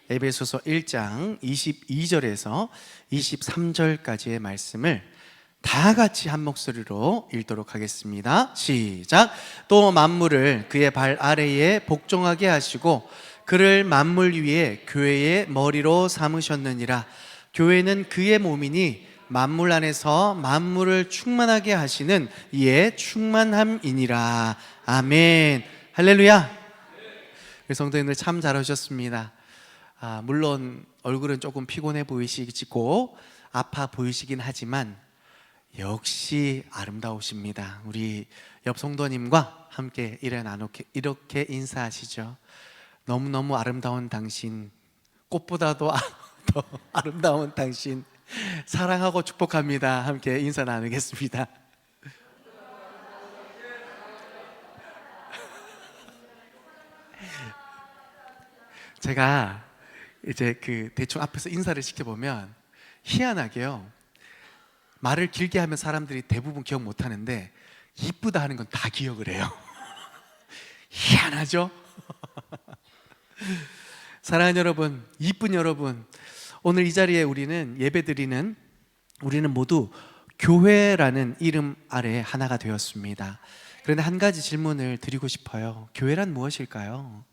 에베소서 1장 22절에서 23절까지의 말씀을 다 같이 한 목소리로 읽도록 하겠습니다. 시작. 또 만물을 그의 발 아래에 복종하게 하시고 그를 만물 위에 교회의 머리로 삼으셨느니라. 교회는 그의 몸이니 만물 안에서 만물을 충만하게 하시는 이의 충만함이니라. 아멘. 할렐루야. 성도님들 참 잘하셨습니다. 물론 얼굴은 조금 피곤해 보이시고 아파 보이시긴 하지만 역시 아름다우십니다. 우리 옆 성도님과 함께 이렇게 인사하시죠. 너무너무 아름다운 당신, 꽃보다도 더 아름다운 당신 사랑하고 축복합니다. 함께 인사 나누겠습니다. 제가 이제 대충 앞에서 인사를 시켜보면 희한하게요, 말을 길게 하면 사람들이 대부분 기억 못 하는데 이쁘다 하는 건 다 기억을 해요. 희한하죠? 사랑하는 여러분, 이쁜 여러분, 오늘 이 자리에 우리는 우리는 모두 교회라는 이름 아래 하나가 되었습니다. 그런데 한 가지 질문을 드리고 싶어요. 교회란 무엇일까요?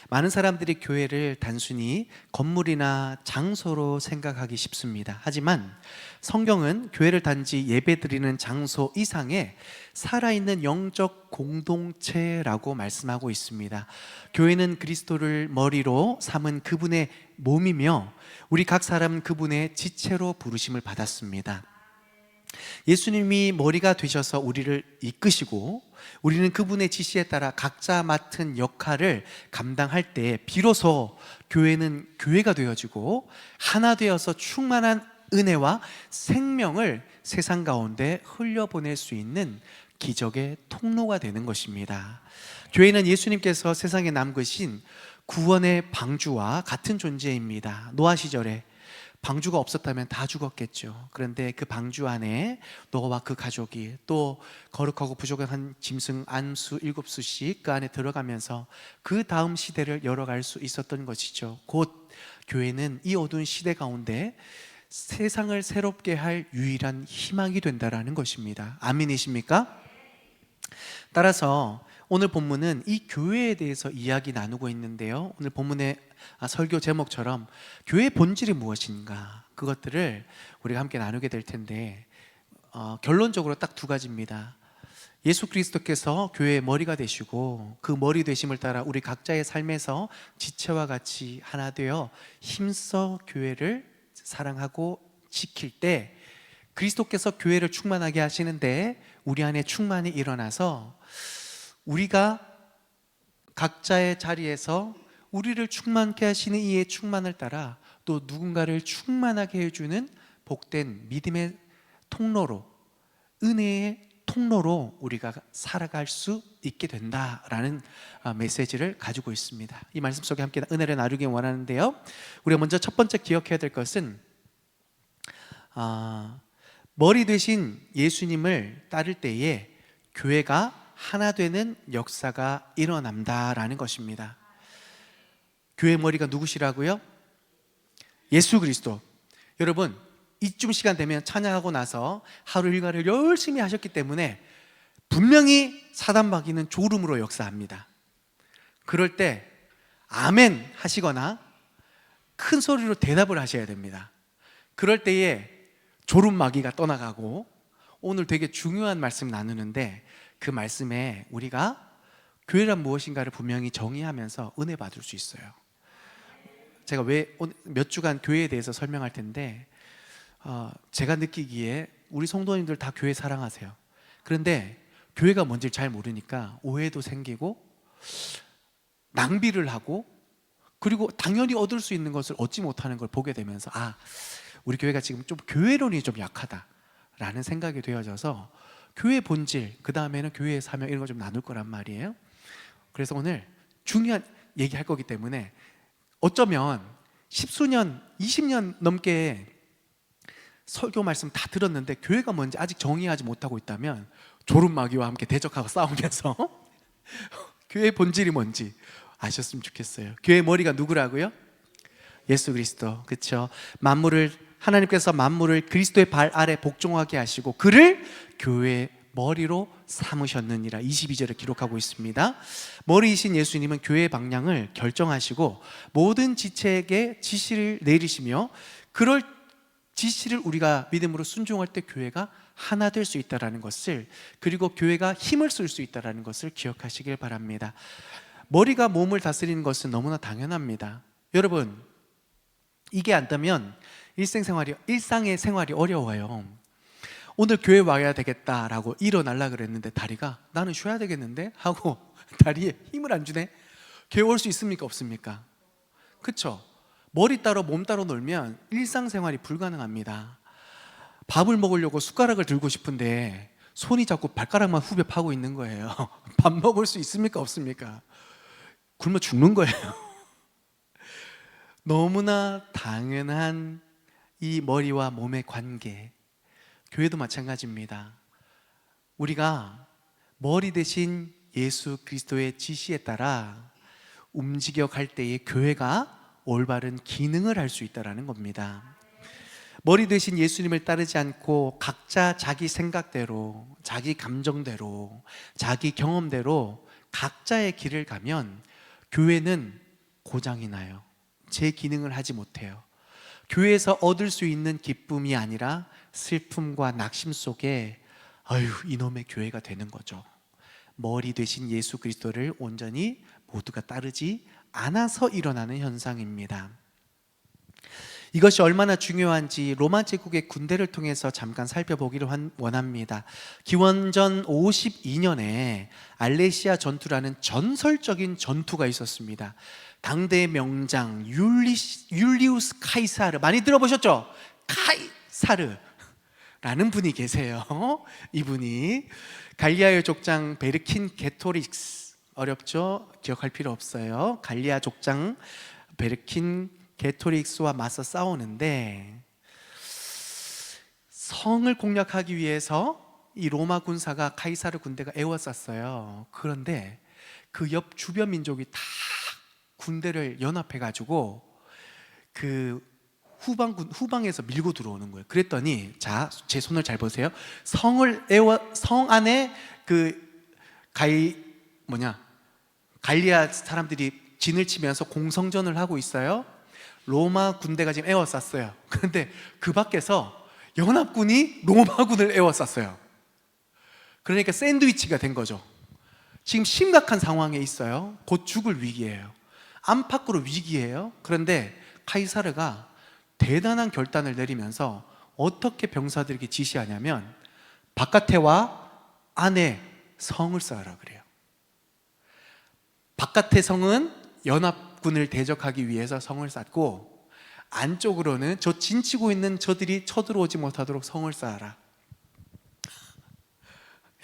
많은 사람들이 교회를 단순히 건물이나 장소로 생각하기 쉽습니다. 하지만 성경은 교회를 단지 예배드리는 장소 이상의 살아있는 영적 공동체라고 말씀하고 있습니다. 교회는 그리스도를 머리로 삼은 그분의 몸이며 우리 각 사람은 그분의 지체로 부르심을 받았습니다. 예수님이 머리가 되셔서 우리를 이끄시고 우리는 그분의 지시에 따라 각자 맡은 역할을 감당할 때 비로소 교회는 교회가 되어지고 하나 되어서 충만한 은혜와 생명을 세상 가운데 흘려보낼 수 있는 기적의 통로가 되는 것입니다. 교회는 예수님께서 세상에 남기신 구원의 방주와 같은 존재입니다. 노아 시절에 방주가 없었다면 다 죽었겠죠. 그런데 그 방주 안에 노아와 그 가족이 또 거룩하고 부족한 짐승 안수 7수씩 그 안에 들어가면서 그 다음 시대를 열어갈 수 있었던 것이죠. 곧 교회는 이 어두운 시대 가운데 세상을 새롭게 할 유일한 희망이 된다라는 것입니다. 아멘이십니까? 따라서 오늘 본문은 이 교회에 대해서 이야기 나누고 있는데요, 오늘 본문의 설교 제목처럼 교회의 본질이 무엇인가, 그것들을 우리가 함께 나누게 될 텐데 결론적으로 딱 두 가지입니다. 예수 그리스도께서 교회의 머리가 되시고 그 머리 되심을 따라 우리 각자의 삶에서 지체와 같이 하나 되어 힘써 교회를 사랑하고 지킬 때 그리스도께서 교회를 충만하게 하시는데 우리 안에 충만이 일어나서 우리가 각자의 자리에서 우리를 충만케 하시는 이의 충만을 따라 또 누군가를 충만하게 해주는 복된 믿음의 통로로, 은혜의 통로로 우리가 살아갈 수 있게 된다라는 메시지를 가지고 있습니다. 이 말씀 속에 함께 은혜를 나누기 원하는데요, 우리가 먼저 첫 번째 기억해야 될 것은 머리 되신 예수님을 따를 때에 교회가 하나 되는 역사가 일어난다라는 것입니다. 교회 머리가 누구시라고요? 예수 그리스도. 여러분, 이쯤 시간 되면 찬양하고 나서 하루 일과를 열심히 하셨기 때문에 분명히 사단마귀는 졸음으로 역사합니다. 그럴 때 아멘 하시거나 큰 소리로 대답을 하셔야 됩니다. 그럴 때에 졸음마귀가 떠나가고, 오늘 되게 중요한 말씀 나누는데 그 말씀에 우리가 교회란 무엇인가를 분명히 정의하면서 은혜 받을 수 있어요. 제가 몇 주간 교회에 대해서 설명할 텐데 제가 느끼기에 우리 성도님들 다 교회 사랑하세요. 그런데 교회가 뭔지 잘 모르니까 오해도 생기고 낭비를 하고, 그리고 당연히 얻을 수 있는 것을 얻지 못하는 걸 보게 되면서 우리 교회가 지금 좀 교회론이 좀 약하다라는 생각이 되어져서 교회의 본질, 그 다음에는 교회의 사명, 이런 거 좀 나눌 거란 말이에요. 그래서 오늘 중요한 얘기할 거기 때문에 어쩌면 10수년, 20년 넘게 설교 말씀 다 들었는데 교회가 뭔지 아직 정의하지 못하고 있다면 졸음마귀와 함께 대적하고 싸우면서 교회의 본질이 뭔지 아셨으면 좋겠어요. 교회의 머리가 누구라고요? 예수 그리스도. 그렇죠? 하나님께서 만물을 그리스도의 발 아래 복종하게 하시고 그를 교회의 머리로 삼으셨느니라. 22절에 기록하고 있습니다. 머리이신 예수님은 교회의 방향을 결정하시고 모든 지체에게 지시를 내리시며, 그럴 지시를 우리가 믿음으로 순종할 때 교회가 하나 될 수 있다는 것을, 그리고 교회가 힘을 쓸 수 있다는 것을 기억하시길 바랍니다. 머리가 몸을 다스리는 것은 너무나 당연합니다. 여러분, 이게 안 되면 일상의 생활이 어려워요. 오늘 교회 와야 되겠다라고 일어나려 그랬는데 다리가 나는 쉬어야 되겠는데 하고 다리에 힘을 안 주네. 교회 올 수 있습니까? 없습니까? 그렇죠? 머리 따로 몸 따로 놀면 일상생활이 불가능합니다. 밥을 먹으려고 숟가락을 들고 싶은데 손이 자꾸 발가락만 후벼 파고 있는 거예요. 밥 먹을 수 있습니까? 없습니까? 굶어 죽는 거예요. 너무나 당연한 이 머리와 몸의 관계, 교회도 마찬가지입니다. 우리가 머리 대신 예수 그리스도의 지시에 따라 움직여 갈 때에 교회가 올바른 기능을 할 수 있다는 겁니다. 머리 대신 예수님을 따르지 않고 각자 자기 생각대로, 자기 감정대로, 자기 경험대로 각자의 길을 가면 교회는 고장이 나요. 제 기능을 하지 못해요. 교회에서 얻을 수 있는 기쁨이 아니라 슬픔과 낙심 속에 아유 이놈의 교회가 되는 거죠. 머리 대신 예수 그리스도를 온전히 모두가 따르지 않아서 일어나는 현상입니다. 이것이 얼마나 중요한지 로마 제국의 군대를 통해서 잠깐 살펴보기를 원합니다. 기원전 52년에 알레시아 전투라는 전설적인 전투가 있었습니다. 당대의 명장 율리우스 카이사르, 많이 들어보셨죠? 카이사르라는 분이 계세요. 이분이 갈리아의 족장 베르킨게토릭스, 어렵죠? 기억할 필요 없어요. 갈리아 족장 베르킨게토릭스와 맞서 싸우는데, 성을 공략하기 위해서 이 로마 군사가 카이사르 군대가 에워쌌어요. 그런데 그 옆 주변 민족이 다 군대를 연합해 가지고 그 후방에서 밀고 들어오는 거예요. 그랬더니 자, 제 손을 잘 보세요. 성 안에 갈리아 사람들이 진을 치면서 공성전을 하고 있어요. 로마 군대가 지금 에워쌌어요. 그런데 그 밖에서 연합군이 로마군을 에워쌌어요. 그러니까 샌드위치가 된 거죠. 지금 심각한 상황에 있어요. 곧 죽을 위기예요. 안팎으로 위기예요. 그런데 카이사르가 대단한 결단을 내리면서 어떻게 병사들에게 지시하냐면 바깥에와 안에 성을 쌓으라 그래요. 바깥의 성은 연합군을 대적하기 위해서 성을 쌓고, 안쪽으로는 저 진치고 있는 저들이 쳐들어오지 못하도록 성을 쌓아라.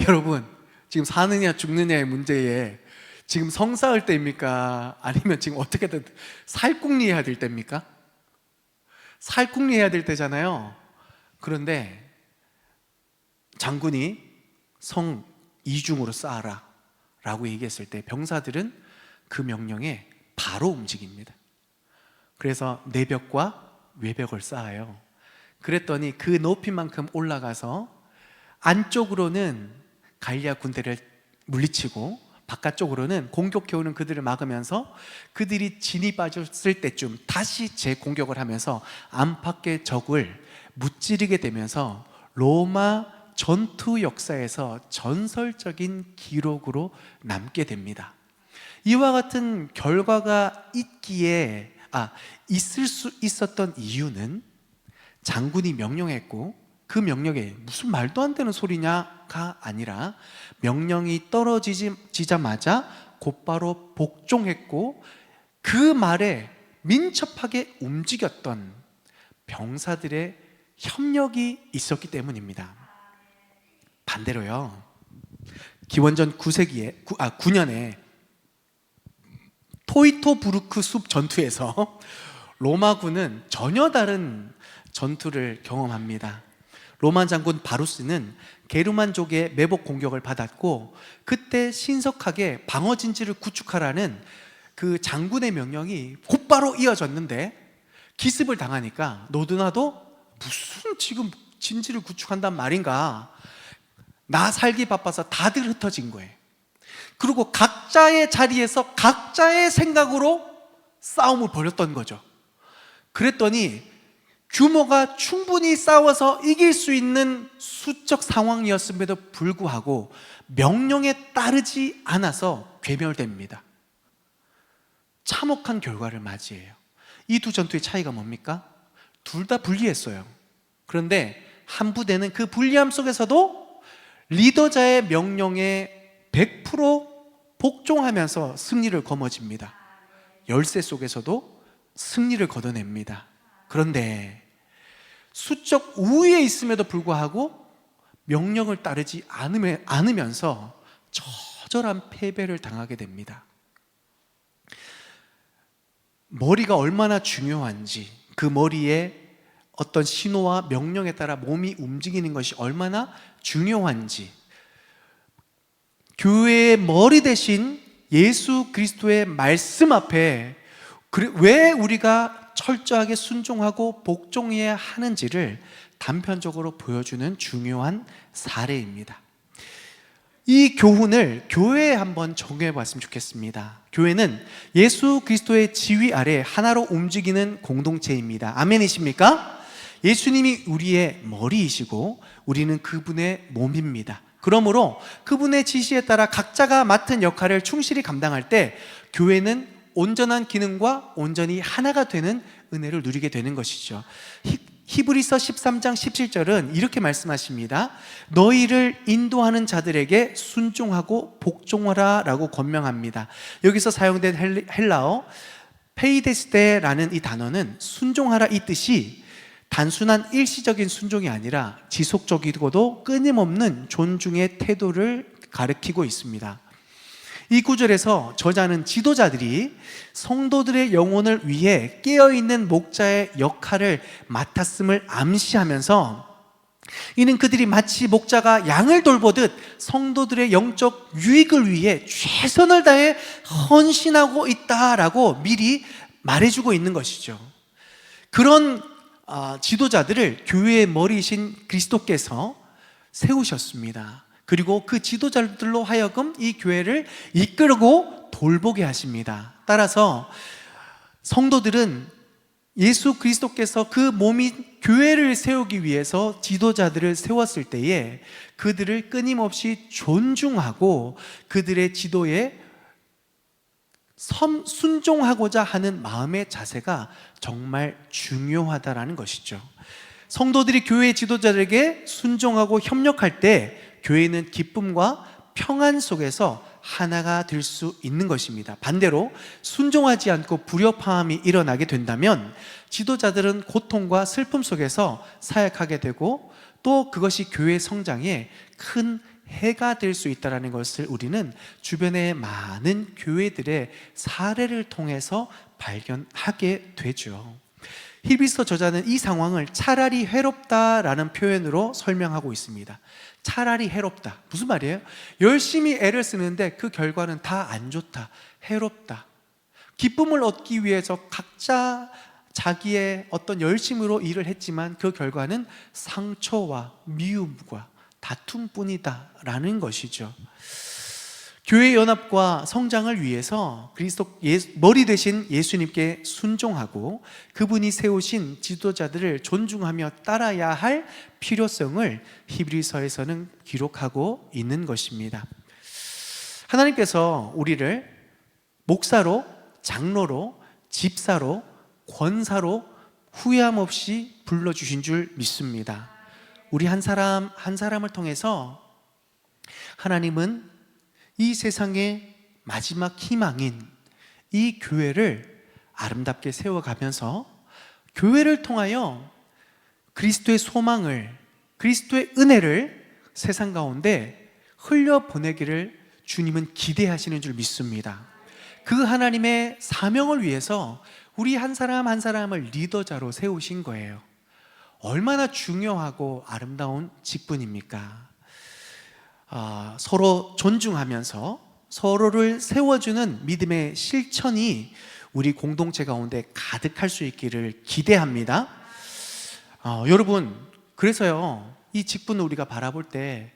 여러분, 지금 사느냐 죽느냐의 문제에 지금 성 쌓을 때입니까? 아니면 지금 어떻게든 살궁리해야 될 때입니까? 살궁리해야 될 때잖아요. 그런데 장군이 성 이중으로 쌓아라 라고 얘기했을 때 병사들은 그 명령에 바로 움직입니다. 그래서 내벽과 외벽을 쌓아요. 그랬더니 그 높이만큼 올라가서 안쪽으로는 갈리아 군대를 물리치고 바깥쪽으로는 공격해오는 그들을 막으면서 그들이 진이 빠졌을 때쯤 다시 재공격을 하면서 안팎의 적을 무찌르게 되면서 로마 전투 역사에서 전설적인 기록으로 남게 됩니다. 이와 같은 결과가 있을 수 있었던 이유는 장군이 명령했고 그 명령에 무슨 말도 안 되는 소리냐가 아니라 명령이 떨어지자마자 곧바로 복종했고 그 말에 민첩하게 움직였던 병사들의 협력이 있었기 때문입니다. 반대로요, 기원전 9년에 토이토부르크 숲 전투에서 로마군은 전혀 다른 전투를 경험합니다. 로마 장군 바루스는 게르만족의 매복 공격을 받았고 그때 신속하게 방어 진지를 구축하라는 그 장군의 명령이 곧바로 이어졌는데 기습을 당하니까 너도나도 무슨 지금 진지를 구축한단 말인가, 나 살기 바빠서 다들 흩어진 거예요. 그리고 각자의 자리에서 각자의 생각으로 싸움을 벌였던 거죠. 그랬더니 규모가 충분히 싸워서 이길 수 있는 수적 상황이었음에도 불구하고 명령에 따르지 않아서 괴멸됩니다. 참혹한 결과를 맞이해요. 이 두 전투의 차이가 뭡니까? 둘 다 불리했어요. 그런데 한 부대는 그 불리함 속에서도 리더자의 명령에 100% 복종하면서 승리를 거머쥡니다. 열세 속에서도 승리를 거둬냅니다. 그런데 수적 우위에 있음에도 불구하고 명령을 따르지 않으면서 처절한 패배를 당하게 됩니다. 머리가 얼마나 중요한지, 그 머리에 어떤 신호와 명령에 따라 몸이 움직이는 것이 얼마나 중요한지, 교회의 머리 대신 예수 그리스도의 말씀 앞에 왜 우리가 철저하게 순종하고 복종해야 하는지를 단편적으로 보여주는 중요한 사례입니다. 이 교훈을 교회에 한번 적용해 봤으면 좋겠습니다. 교회는 예수 그리스도의 지휘 아래 하나로 움직이는 공동체입니다. 아멘이십니까? 예수님이 우리의 머리이시고 우리는 그분의 몸입니다. 그러므로 그분의 지시에 따라 각자가 맡은 역할을 충실히 감당할 때 교회는 온전한 기능과 온전히 하나가 되는 은혜를 누리게 되는 것이죠. 히브리서 13장 17절은 이렇게 말씀하십니다. 너희를 인도하는 자들에게 순종하고 복종하라 라고 권명합니다. 여기서 사용된 헬라어 페이데스테라는 이 단어는 순종하라 이 뜻이 단순한 일시적인 순종이 아니라 지속적이고도 끊임없는 존중의 태도를 가리키고 있습니다. 이 구절에서 저자는 지도자들이 성도들의 영혼을 위해 깨어있는 목자의 역할을 맡았음을 암시하면서, 이는 그들이 마치 목자가 양을 돌보듯 성도들의 영적 유익을 위해 최선을 다해 헌신하고 있다라고 미리 말해주고 있는 것이죠. 그런 지도자들을 교회의 머리이신 그리스도께서 세우셨습니다. 그리고 그 지도자들로 하여금 이 교회를 이끌고 돌보게 하십니다. 따라서 성도들은 예수 그리스도께서 그 몸이 교회를 세우기 위해서 지도자들을 세웠을 때에 그들을 끊임없이 존중하고 그들의 지도에 순종하고자 하는 마음의 자세가 정말 중요하다라는 것이죠. 성도들이 교회 지도자들에게 순종하고 협력할 때 교회는 기쁨과 평안 속에서 하나가 될 수 있는 것입니다. 반대로 순종하지 않고 불협화음이 일어나게 된다면 지도자들은 고통과 슬픔 속에서 사역하게 되고 또 그것이 교회 성장에 큰 해가 될 수 있다는 것을 우리는 주변의 많은 교회들의 사례를 통해서 발견하게 되죠. 히브리서 저자는 이 상황을 차라리 해롭다라는 표현으로 설명하고 있습니다. 차라리 해롭다. 무슨 말이에요? 열심히 애를 쓰는데 그 결과는 다 안 좋다. 해롭다. 기쁨을 얻기 위해서 각자 자기의 어떤 열심으로 일을 했지만 그 결과는 상처와 미움과 다툼뿐이다 라는 것이죠. 교회 연합과 성장을 위해서 그리스도 머리 되신 예수님께 순종하고 그분이 세우신 지도자들을 존중하며 따라야 할 필요성을 히브리서에서는 기록하고 있는 것입니다. 하나님께서 우리를 목사로, 장로로, 집사로, 권사로 후회함 없이 불러주신 줄 믿습니다. 우리 한 사람 한 사람을 통해서 하나님은 이 세상의 마지막 희망인 이 교회를 아름답게 세워가면서 교회를 통하여 그리스도의 소망을, 그리스도의 은혜를 세상 가운데 흘려보내기를 주님은 기대하시는 줄 믿습니다. 그 하나님의 사명을 위해서 우리 한 사람 한 사람을 리더자로 세우신 거예요. 얼마나 중요하고 아름다운 직분입니까? 서로 존중하면서 서로를 세워주는 믿음의 실천이 우리 공동체 가운데 가득할 수 있기를 기대합니다. 여러분, 그래서요, 이 직분을 우리가 바라볼 때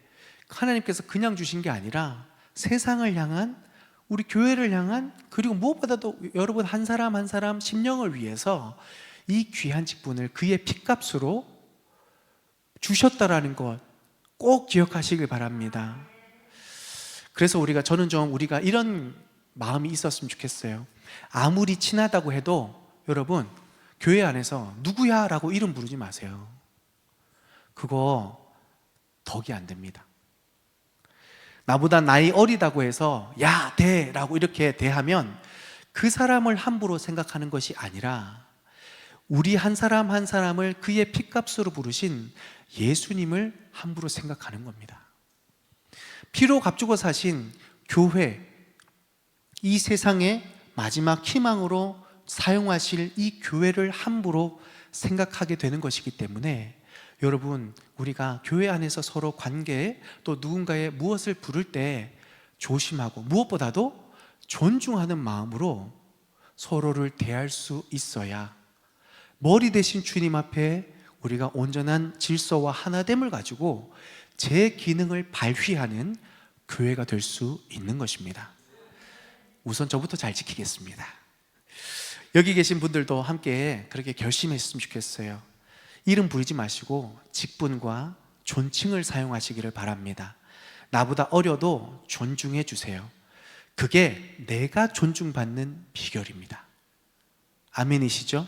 하나님께서 그냥 주신 게 아니라 세상을 향한, 우리 교회를 향한, 그리고 무엇보다도 여러분 한 사람 한 사람 심령을 위해서 이 귀한 직분을 그의 핏값으로 주셨다라는 것 꼭 기억하시길 바랍니다. 그래서 저는 우리가 이런 마음이 있었으면 좋겠어요. 아무리 친하다고 해도 여러분, 교회 안에서 누구야? 라고 이름 부르지 마세요. 그거 덕이 안 됩니다. 나보다 나이 어리다고 해서 야, 대! 라고 이렇게 대하면 그 사람을 함부로 생각하는 것이 아니라 우리 한 사람 한 사람을 그의 핏값으로 부르신 예수님을 함부로 생각하는 겁니다. 피로 값주고 사신 교회, 이 세상의 마지막 희망으로 사용하실 이 교회를 함부로 생각하게 되는 것이기 때문에 여러분, 우리가 교회 안에서 서로 관계, 또 누군가의 무엇을 부를 때 조심하고 무엇보다도 존중하는 마음으로 서로를 대할 수 있어야 머리 대신 주님 앞에 우리가 온전한 질서와 하나됨을 가지고 제 기능을 발휘하는 교회가 될 수 있는 것입니다. 우선 저부터 잘 지키겠습니다. 여기 계신 분들도 함께 그렇게 결심했으면 좋겠어요. 이름 부르지 마시고 직분과 존칭을 사용하시기를 바랍니다. 나보다 어려도 존중해 주세요. 그게 내가 존중받는 비결입니다. 아멘이시죠?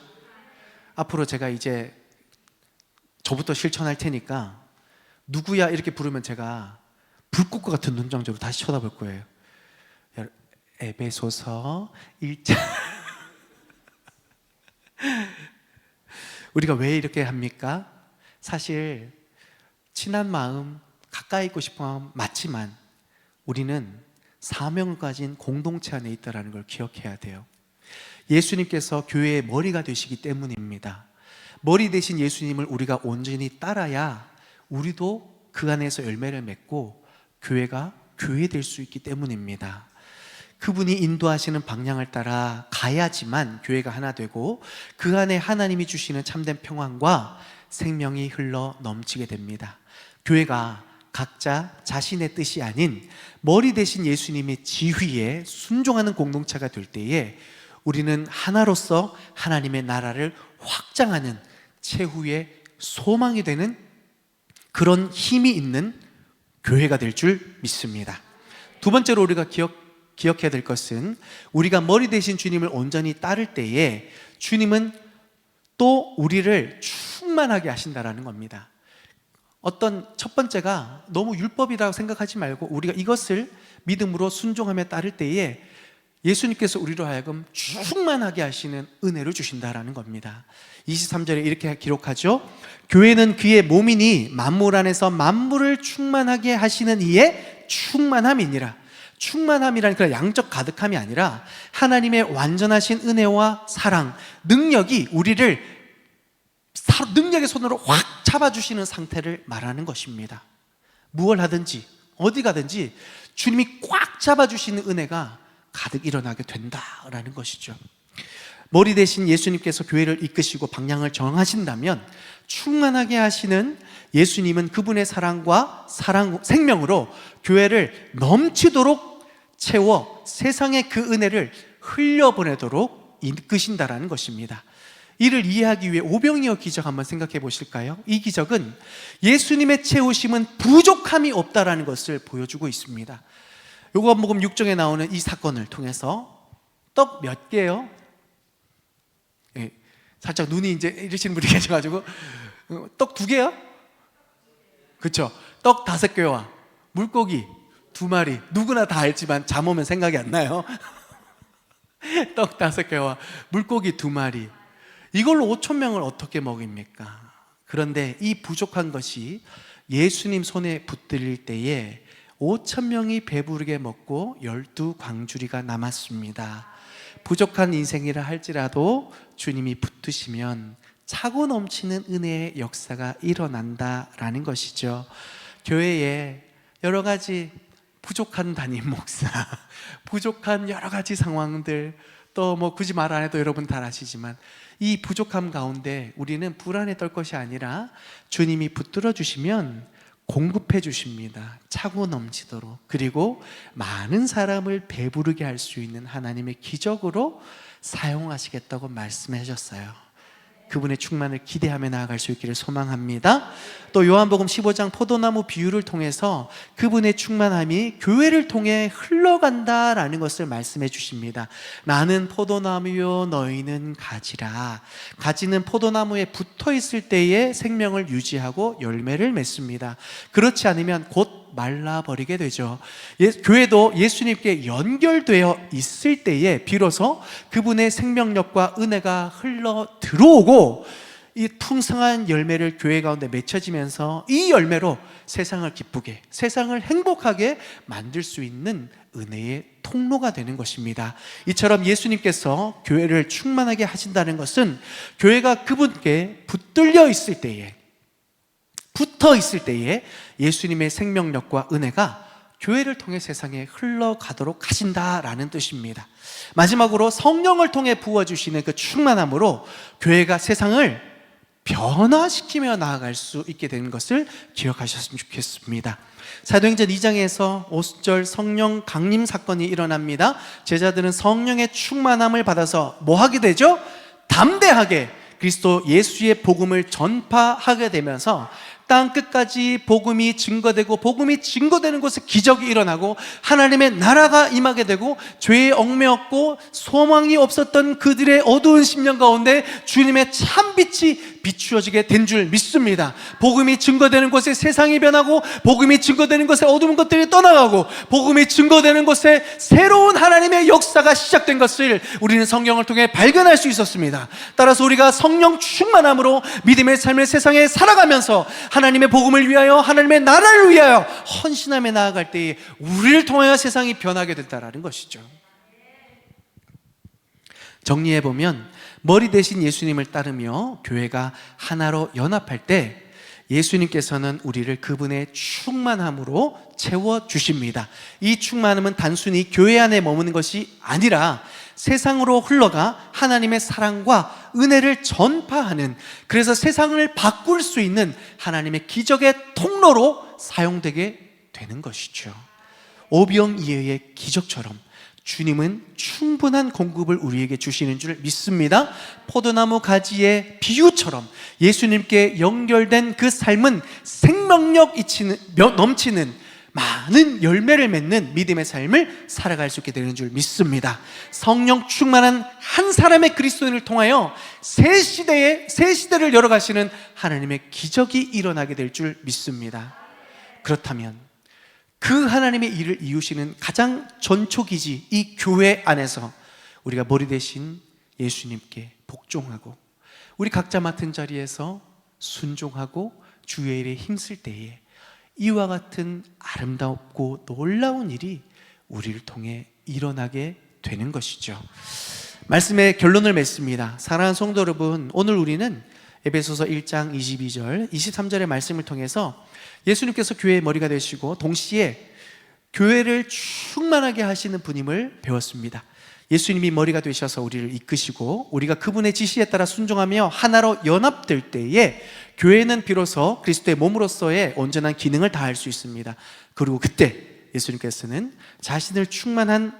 앞으로 제가 이제 저부터 실천할 테니까 누구야 이렇게 부르면 제가 불꽃과 같은 눈정적으로 다시 쳐다볼 거예요. 에베소서 1장 우리가 왜 이렇게 합니까? 사실 친한 마음, 가까이 있고 싶은 마음 맞지만 우리는 사명을 가진 공동체 안에 있다는 걸 기억해야 돼요. 예수님께서 교회의 머리가 되시기 때문입니다. 머리 대신 예수님을 우리가 온전히 따라야 우리도 그 안에서 열매를 맺고 교회가 교회될 수 있기 때문입니다. 그분이 인도하시는 방향을 따라 가야지만 교회가 하나 되고 그 안에 하나님이 주시는 참된 평안과 생명이 흘러 넘치게 됩니다. 교회가 각자 자신의 뜻이 아닌 머리 대신 예수님의 지휘에 순종하는 공동체가 될 때에 우리는 하나로서 하나님의 나라를 확장하는 최후의 소망이 되는 그런 힘이 있는 교회가 될 줄 믿습니다. 두 번째로 우리가 기억해야 될 것은 우리가 머리 대신 주님을 온전히 따를 때에 주님은 또 우리를 충만하게 하신다라는 겁니다. 어떤 첫 번째가 너무 율법이라고 생각하지 말고 우리가 이것을 믿음으로 순종하며 따를 때에 예수님께서 우리로 하여금 충만하게 하시는 은혜를 주신다라는 겁니다. 23절에 이렇게 기록하죠. 교회는 그의 몸이니 만물 안에서 만물을 충만하게 하시는 이의 충만함이니라. 충만함이라는 그런 양적 가득함이 아니라 하나님의 완전하신 은혜와 사랑, 능력이 우리를 능력의 손으로 확 잡아주시는 상태를 말하는 것입니다. 무엇을 하든지 어디 가든지 주님이 꽉 잡아주시는 은혜가 가득 일어나게 된다라는 것이죠. 머리 대신 예수님께서 교회를 이끄시고 방향을 정하신다면 충만하게 하시는 예수님은 그분의 사랑과 생명으로 교회를 넘치도록 채워 세상에 그 은혜를 흘려보내도록 이끄신다라는 것입니다. 이를 이해하기 위해 오병이어 기적 한번 생각해 보실까요? 이 기적은 예수님의 채우심은 부족함이 없다라는 것을 보여주고 있습니다. 요한복음 6장에 나오는 이 사건을 통해서 떡 몇 개요? 예, 살짝 눈이 이제 이러시는 분이 계셔가지고 떡 2개요? 그렇죠? 떡 5개와 물고기 2마리. 누구나 다 알지만 잠 오면 생각이 안 나요. 떡 5개와 물고기 2마리. 이걸로 5,000명을 어떻게 먹입니까? 그런데 이 부족한 것이 예수님 손에 붙들릴 때에 5,000명이 배부르게 먹고 12광주리가 남았습니다. 부족한 인생이라 할지라도 주님이 붙드시면 차고 넘치는 은혜의 역사가 일어난다라는 것이죠. 교회에 여러 가지 부족한 담임 목사, 부족한 여러 가지 상황들, 또 뭐 굳이 말 안 해도 여러분 다 아시지만 이 부족함 가운데 우리는 불안에 떨 것이 아니라 주님이 붙들어 주시면 공급해 주십니다. 차고 넘치도록. 그리고 많은 사람을 배부르게 할 수 있는 하나님의 기적으로 사용하시겠다고 말씀해 주셨어요. 그분의 충만을 기대하며 나아갈 수 있기를 소망합니다. 또 요한복음 15장 포도나무 비유를 통해서 그분의 충만함이 교회를 통해 흘러간다라는 것을 말씀해 주십니다. 나는 포도나무요 너희는 가지라. 가지는 포도나무에 붙어 있을 때에 생명을 유지하고 열매를 맺습니다. 그렇지 않으면 곧 말라버리게 되죠. 교회도 예수님께 연결되어 있을 때에 비로소 그분의 생명력과 은혜가 흘러 들어오고 이 풍성한 열매를 교회 가운데 맺혀지면서 이 열매로 세상을 기쁘게, 세상을 행복하게 만들 수 있는 은혜의 통로가 되는 것입니다. 이처럼 예수님께서 교회를 충만하게 하신다는 것은 교회가 그분께 붙들려 있을 때에, 붙어 있을 때에 예수님의 생명력과 은혜가 교회를 통해 세상에 흘러가도록 하신다라는 뜻입니다. 마지막으로 성령을 통해 부어주시는 그 충만함으로 교회가 세상을 변화시키며 나아갈 수 있게 되는 것을 기억하셨으면 좋겠습니다. 사도행전 2장에서 5절 성령 강림 사건이 일어납니다. 제자들은 성령의 충만함을 받아서 뭐 하게 되죠? 담대하게 그리스도 예수의 복음을 전파하게 되면서 땅 끝까지 복음이 증거되고 복음이 증거되는 곳에 기적이 일어나고 하나님의 나라가 임하게 되고 죄에 얽매였고 소망이 없었던 그들의 어두운 심령 가운데 주님의 참빛이 비추어지게 된 줄 믿습니다. 복음이 증거되는 곳에 세상이 변하고 복음이 증거되는 곳에 어두운 것들이 떠나가고 복음이 증거되는 곳에 새로운 하나님의 역사가 시작된 것을 우리는 성경을 통해 발견할 수 있었습니다. 따라서 우리가 성령 충만함으로 믿음의 삶을 세상에 살아가면서 하나님의 복음을 위하여 하나님의 나라를 위하여 헌신하며 나아갈 때에 우리를 통하여 세상이 변하게 된다는 것이죠. 정리해보면 머리 대신 예수님을 따르며 교회가 하나로 연합할 때 예수님께서는 우리를 그분의 충만함으로 채워주십니다. 이 충만함은 단순히 교회 안에 머무는 것이 아니라 세상으로 흘러가 하나님의 사랑과 은혜를 전파하는, 그래서 세상을 바꿀 수 있는 하나님의 기적의 통로로 사용되게 되는 것이죠. 오병이어의 기적처럼 주님은 충분한 공급을 우리에게 주시는 줄 믿습니다. 포도나무 가지의 비유처럼 예수님께 연결된 그 삶은 생명력 넘치는 많은 열매를 맺는 믿음의 삶을 살아갈 수 있게 되는 줄 믿습니다. 성령 충만한 한 사람의 그리스도인을 통하여 새 시대를 열어가시는 하나님의 기적이 일어나게 될 줄 믿습니다. 그렇다면 그 하나님의 일을 이루시는 가장 전초기지 이 교회 안에서 우리가 머리 대신 예수님께 복종하고 우리 각자 맡은 자리에서 순종하고 주의 일에 힘쓸 때에 이와 같은 아름답고 놀라운 일이 우리를 통해 일어나게 되는 것이죠. 말씀의 결론을 맺습니다. 사랑하는 성도 여러분, 오늘 우리는 에베소서 1장 22절, 23절의 말씀을 통해서 예수님께서 교회의 머리가 되시고 동시에 교회를 충만하게 하시는 분임을 배웠습니다. 예수님이 머리가 되셔서 우리를 이끄시고 우리가 그분의 지시에 따라 순종하며 하나로 연합될 때에 교회는 비로소 그리스도의 몸으로서의 온전한 기능을 다할 수 있습니다. 그리고 그때 예수님께서는 자신을 충만한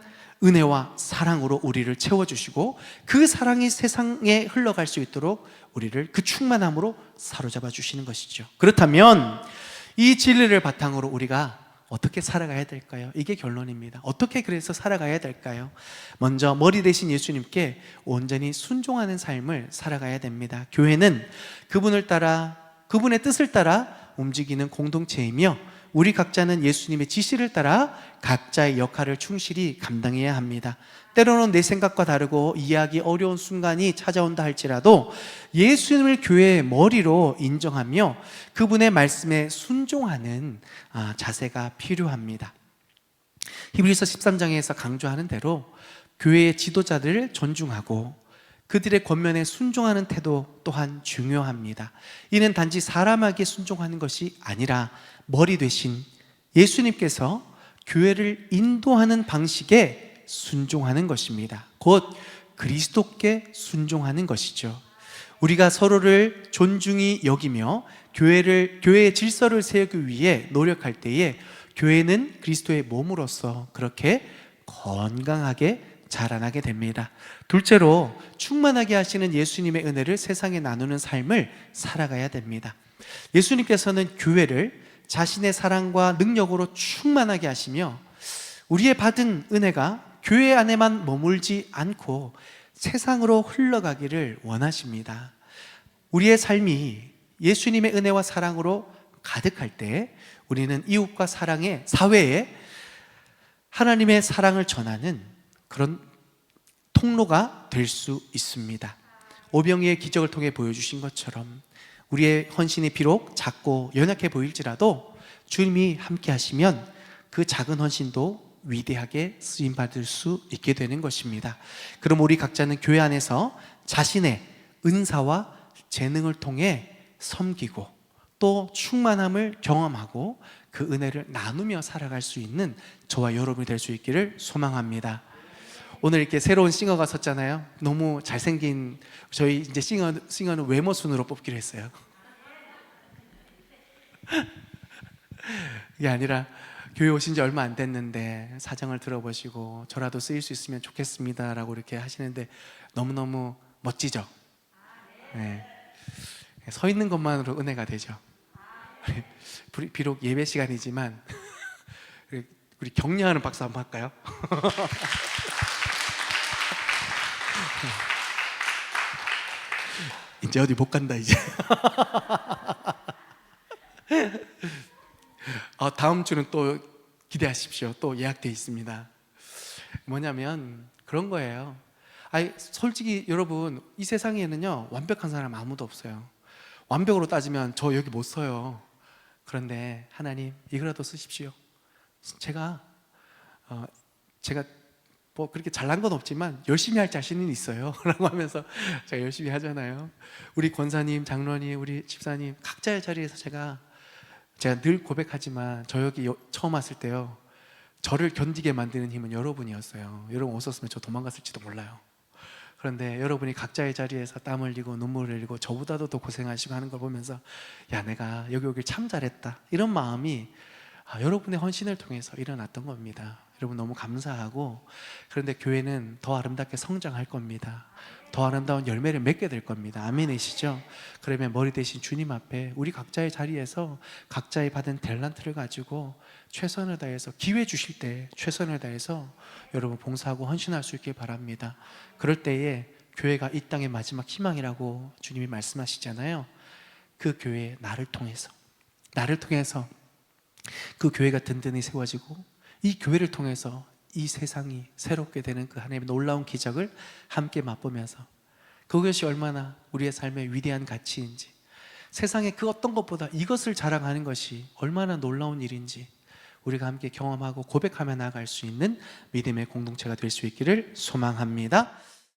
은혜와 사랑으로 우리를 채워주시고 그 사랑이 세상에 흘러갈 수 있도록 우리를 그 충만함으로 사로잡아 주시는 것이죠. 그렇다면 이 진리를 바탕으로 우리가 어떻게 살아가야 될까요? 이게 결론입니다. 어떻게 그래서 살아가야 될까요? 먼저 머리 대신 예수님께 온전히 순종하는 삶을 살아가야 됩니다. 교회는 그분을 따라, 그분의 뜻을 따라 움직이는 공동체이며 우리 각자는 예수님의 지시를 따라 각자의 역할을 충실히 감당해야 합니다. 때로는 내 생각과 다르고 이해하기 어려운 순간이 찾아온다 할지라도 예수님을 교회의 머리로 인정하며 그분의 말씀에 순종하는 자세가 필요합니다. 히브리서 13장에서 강조하는 대로 교회의 지도자들을 존중하고 그들의 권면에 순종하는 태도 또한 중요합니다. 이는 단지 사람에게 순종하는 것이 아니라 머리 되신 예수님께서 교회를 인도하는 방식에 순종하는 것입니다. 곧 그리스도께 순종하는 것이죠. 우리가 서로를 존중히 여기며 교회의 질서를 세우기 위해 노력할 때에 교회는 그리스도의 몸으로서 그렇게 건강하게 자라나게 됩니다. 둘째로, 충만하게 하시는 예수님의 은혜를 세상에 나누는 삶을 살아가야 됩니다. 예수님께서는 교회를 자신의 사랑과 능력으로 충만하게 하시며 우리의 받은 은혜가 교회 안에만 머물지 않고 세상으로 흘러가기를 원하십니다. 우리의 삶이 예수님의 은혜와 사랑으로 가득할 때 우리는 이웃과 사회에 하나님의 사랑을 전하는 그런 통로가 될 수 있습니다. 오병이의 기적을 통해 보여주신 것처럼 우리의 헌신이 비록 작고 연약해 보일지라도 주님이 함께 하시면 그 작은 헌신도 위대하게 쓰임받을 수 있게 되는 것입니다. 그럼 우리 각자는 교회 안에서 자신의 은사와 재능을 통해 섬기고 또 충만함을 경험하고 그 은혜를 나누며 살아갈 수 있는 저와 여러분이 될 수 있기를 소망합니다. 오늘 이렇게 새로운 싱어가 섰잖아요. 너무 잘생긴 저희 이제 싱어는 외모 순으로 뽑기로 했어요. 이게 아니라 교회 오신 지 얼마 안 됐는데 사정을 들어보시고 저라도 쓰일 수 있으면 좋겠습니다 라고 이렇게 하시는데 너무너무 멋지죠? 네. 서 있는 것만으로 은혜가 되죠. 비록 예배 시간이지만 우리 격려하는 박수 한번 할까요? 이제 어디 못 간다 이제. 다음 주는 또 기대하십시오. 또 예약돼 있습니다. 뭐냐면 그런 거예요. 솔직히 여러분, 이 세상에는요 완벽한 사람 아무도 없어요. 완벽으로 따지면 저 여기 못 서요. 그런데 하나님 이거라도 쓰십시오. 제가 뭐 그렇게 잘난 건 없지만 열심히 할 자신은 있어요 라고 하면서 제가 열심히 하잖아요. 우리 권사님, 장로님, 우리 집사님 각자의 자리에서 제가 늘 고백하지만 저 여기 처음 왔을 때요, 저를 견디게 만드는 힘은 여러분이었어요. 여러분 없었으면 저 도망갔을지도 몰라요. 그런데 여러분이 각자의 자리에서 땀 흘리고 눈물 흘리고 저보다도 더 고생하시고 하는 걸 보면서 야, 내가 여기 오길 참 잘했다, 이런 마음이 여러분의 헌신을 통해서 일어났던 겁니다. 여러분 너무 감사하고, 그런데 교회는 더 아름답게 성장할 겁니다. 더 아름다운 열매를 맺게 될 겁니다. 아멘이시죠? 그러면 머리 대신 주님 앞에 우리 각자의 자리에서 각자의 받은 탤런트를 가지고 최선을 다해서, 기회 주실 때 최선을 다해서 여러분 봉사하고 헌신할 수 있길 바랍니다. 그럴 때에 교회가 이 땅의 마지막 희망이라고 주님이 말씀하시잖아요. 그 교회 나를 통해서 그 교회가 든든히 세워지고 이 교회를 통해서 이 세상이 새롭게 되는 그 하나님의 놀라운 기적을 함께 맛보면서 그것이 얼마나 우리의 삶의 위대한 가치인지, 세상의 그 어떤 것보다 이것을 자랑하는 것이 얼마나 놀라운 일인지 우리가 함께 경험하고 고백하며 나아갈 수 있는 믿음의 공동체가 될 수 있기를 소망합니다.